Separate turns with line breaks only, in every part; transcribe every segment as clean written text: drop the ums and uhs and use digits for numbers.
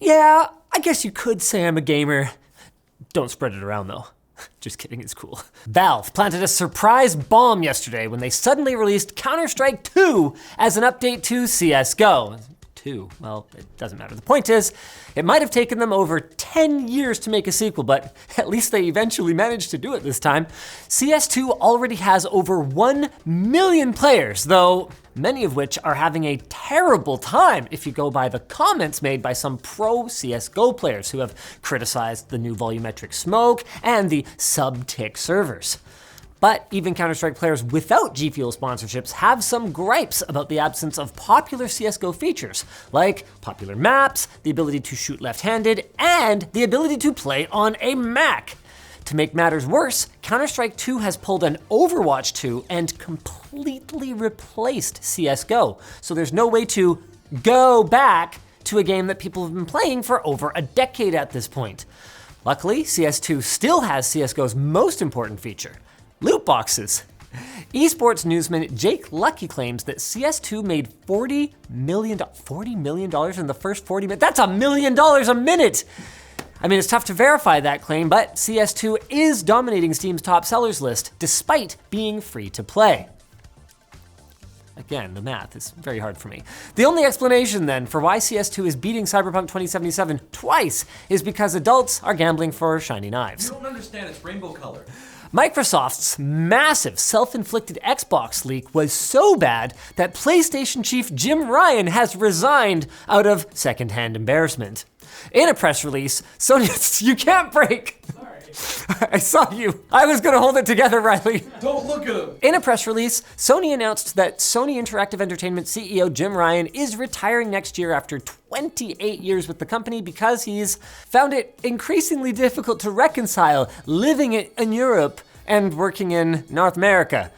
Yeah, I guess you could say I'm a gamer. Don't spread it around though. Just kidding, it's cool. Valve planted a surprise bomb yesterday when they suddenly released Counter-Strike 2 as an update to CSGO. 2, well, it doesn't matter. The point is, it might have taken them over 10 years to make a sequel, but at least they eventually managed to do it this time. CS2 already has over 1 million players, though many of which are having a terrible time if you go by the comments made by some pro CSGO players who have criticized the new volumetric smoke and the sub-tick servers. But even Counter-Strike players without G Fuel sponsorships have some gripes about the absence of popular CSGO features, like popular maps, the ability to shoot left-handed, and the ability to play on a Mac. To make matters worse, Counter-Strike 2 has pulled an Overwatch 2 and completely replaced CSGO, so there's no way to go back to a game that people have been playing for over a decade at this point. Luckily, CS2 still has CSGO's most important feature: loot boxes. Esports newsman Jake Lucky claims that CS2 made $40 million in the first 40 minutes. That's $1 million a minute! I mean, it's tough to verify that claim, but CS2 is dominating Steam's top sellers list, despite being free to play. Again, the math is very hard for me. The only explanation then for why CS2 is beating Cyberpunk 2077 twice is because adults are gambling for shiny knives.
You don't understand, it's rainbow color.
Microsoft's massive self-inflicted Xbox leak was so bad that PlayStation chief Jim Ryan has resigned out of secondhand embarrassment. In a press release, Sony, you can't break. Sorry. I saw you. I was gonna hold it together, Riley.
Don't look at him.
In a press release, Sony announced that Sony Interactive Entertainment CEO Jim Ryan is retiring next year after 28 years with the company because he's found it increasingly difficult to reconcile living in Europe and working in North America.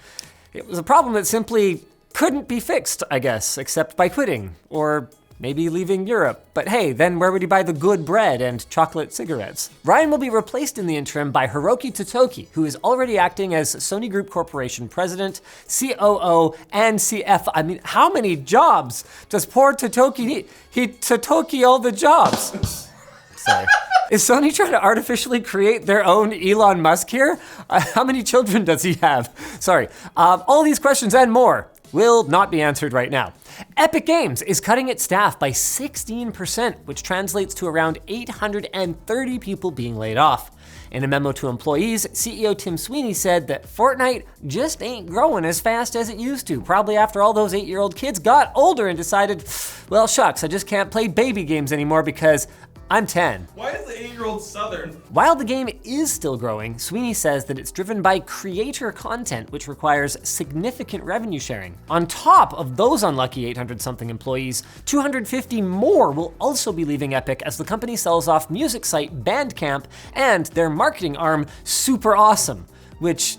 It was a problem that simply couldn't be fixed, I guess, except by quitting, or maybe leaving Europe. But hey, then where would he buy the good bread and chocolate cigarettes? Ryan will be replaced in the interim by Hiroki Totoki, who is already acting as Sony Group Corporation President, COO, and CF. I mean, how many jobs does poor Totoki need? He Totoki all the jobs. Sorry. Is Sony trying to artificially create their own Elon Musk here? How many children does he have? Sorry. All these questions and more will not be answered right now. Epic Games is cutting its staff by 16%, which translates to around 830 people being laid off. In a memo to employees, CEO Tim Sweeney said that Fortnite just ain't growing as fast as it used to, probably after all those 8-year-old kids got older and decided, well, shucks, I just can't play baby games anymore because I'm 10.
Why is the 8-year-old Southern?
While the game is still growing, Sweeney says that it's driven by creator content, which requires significant revenue sharing. On top of those unlucky 800-something employees, 250 more will also be leaving Epic as the company sells off music site Bandcamp and their marketing arm, Super Awesome, which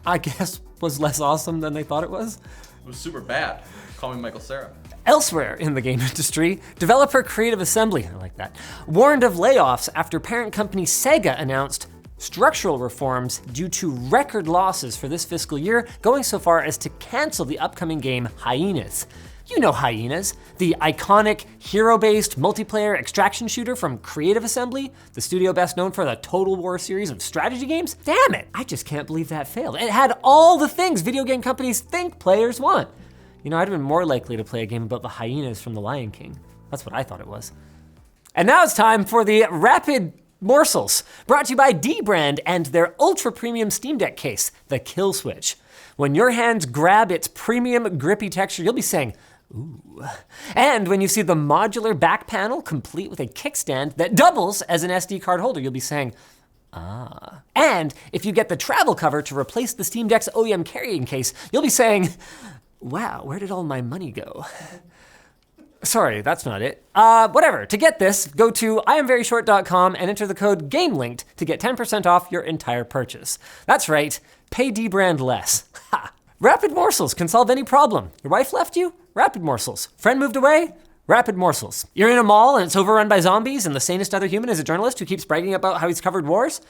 I guess was less awesome than they thought it was.
It was super bad. Call me Michael Cera.
Elsewhere in the game industry, developer Creative Assembly, I like that, warned of layoffs after parent company Sega announced structural reforms due to record losses for this fiscal year, going so far as to cancel the upcoming game HYENAS. You know HYENAS, the iconic hero-based multiplayer extraction shooter from Creative Assembly, the studio best known for the Total War series of strategy games. Damn it, I just can't believe that failed. It had all the things video game companies think players want. You know, I'd have been more likely to play a game about the hyenas from The Lion King. That's what I thought it was. And now it's time for the Rapid Morsels, brought to you by dbrand and their ultra premium Steam Deck case, the Killswitch. When your hands grab its premium grippy texture, you'll be saying, ooh. And when you see the modular back panel complete with a kickstand that doubles as an SD card holder, you'll be saying, ah. And if you get the travel cover to replace the Steam Deck's OEM carrying case, you'll be saying, wow, where did all my money go? Sorry, that's not it. Whatever, to get this, go to IamVeryShort.com and enter the code GAMELINKED to get 10% off your entire purchase. That's right, pay dbrand less. Ha! Rapid Morsels can solve any problem. Your wife left you? Rapid Morsels. Friend moved away? Rapid Morsels. You're in a mall and it's overrun by zombies and the sanest other human is a journalist who keeps bragging about how he's covered wars?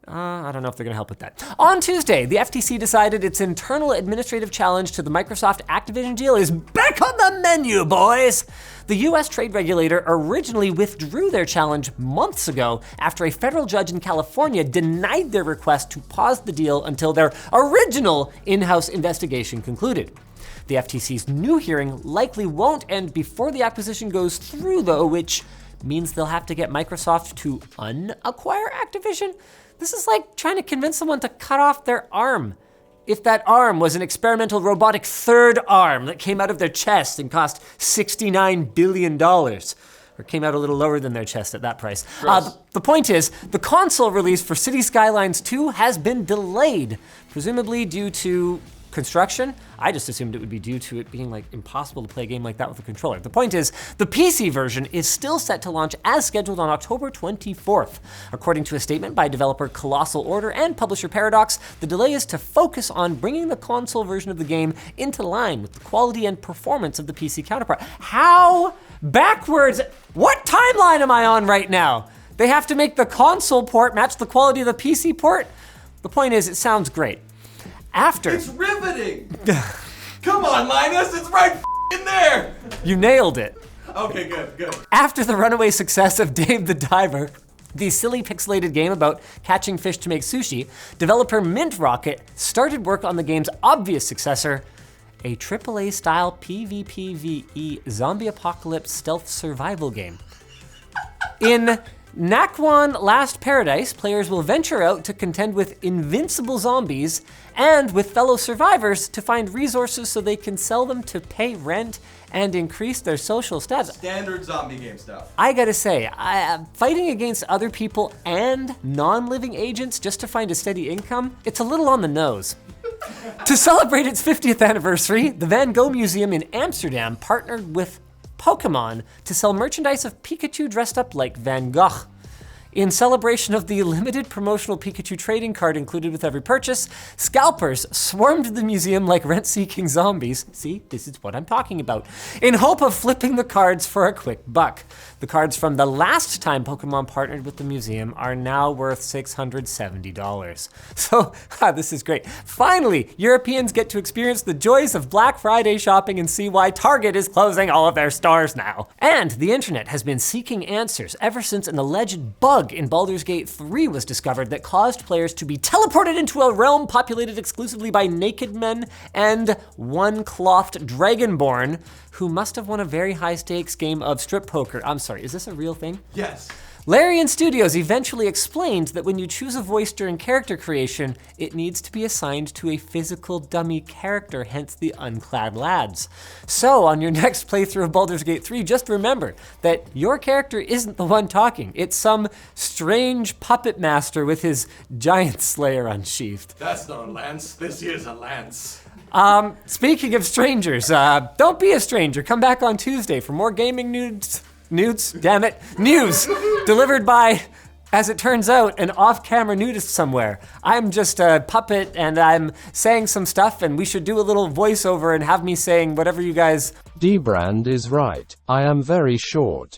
I don't know if they're gonna help with that. On Tuesday, the FTC decided its internal administrative challenge to the Microsoft Activision deal is back on the menu, boys! The US trade regulator originally withdrew their challenge months ago after a federal judge in California denied their request to pause the deal until their original in-house investigation concluded. The FTC's new hearing likely won't end before the acquisition goes through, though, which means they'll have to get Microsoft to unacquire Activision. This is like trying to convince someone to cut off their arm. If that arm was an experimental robotic third arm that came out of their chest and cost $69 billion. Or came out a little lower than their chest at that price. The point is, the console release for Cities Skylines II has been delayed, presumably due to construction. I just assumed it would be due to it being like impossible to play a game like that with a controller. The point is, the PC version is still set to launch as scheduled on October 24th. According to a statement by developer Colossal Order and publisher Paradox, the delay is to focus on bringing the console version of the game into line with the quality and performance of the PC counterpart. How backwards? What timeline am I on right now? They have to make the console port match the quality of the PC port? The point is, it sounds great.
It's riveting! Come on, Linus, it's right in there!
You nailed it.
Okay, good.
After the runaway success of Dave the Diver, the silly pixelated game about catching fish to make sushi, developer Mint Rocket started work on the game's obvious successor, a AAA-style PvPvE zombie apocalypse stealth survival game. In Nakwon Last Paradise, players will venture out to contend with invincible zombies and with fellow survivors to find resources so they can sell them to pay rent and increase their social status.
Standard zombie game stuff.
I gotta say, fighting against other people and non-living agents just to find a steady income, it's a little on the nose. To celebrate its 50th anniversary, the Van Gogh Museum in Amsterdam partnered with Pokemon to sell merchandise of Pikachu dressed up like Van Gogh. In celebration of the limited promotional Pikachu trading card included with every purchase, scalpers swarmed the museum like rent-seeking zombies. See, this is what I'm talking about. In hope of flipping the cards for a quick buck. The cards from the last time Pokemon partnered with the museum are now worth $670. So, this is great. Finally, Europeans get to experience the joys of Black Friday shopping and see why Target is closing all of their stores now. And the internet has been seeking answers ever since an alleged bug in Baldur's Gate 3 was discovered that caused players to be teleported into a realm populated exclusively by naked men and one-clothed dragonborn who must have won a very high-stakes game of strip poker. I'm sorry, is this a real thing?
Yes.
Larian Studios eventually explained that when you choose a voice during character creation, it needs to be assigned to a physical dummy character, hence the unclad lads. So on your next playthrough of Baldur's Gate 3, just remember that your character isn't the one talking. It's some strange puppet master with his giant slayer unsheathed.
That's not a lance, this is a lance.
Speaking of strangers, don't be a stranger. Come back on Tuesday for more gaming news delivered by, as it turns out, an off-camera nudist somewhere. I'm just a puppet and I'm saying some stuff and we should do a little voiceover and have me saying whatever you guys...
dbrand is right. I am very short.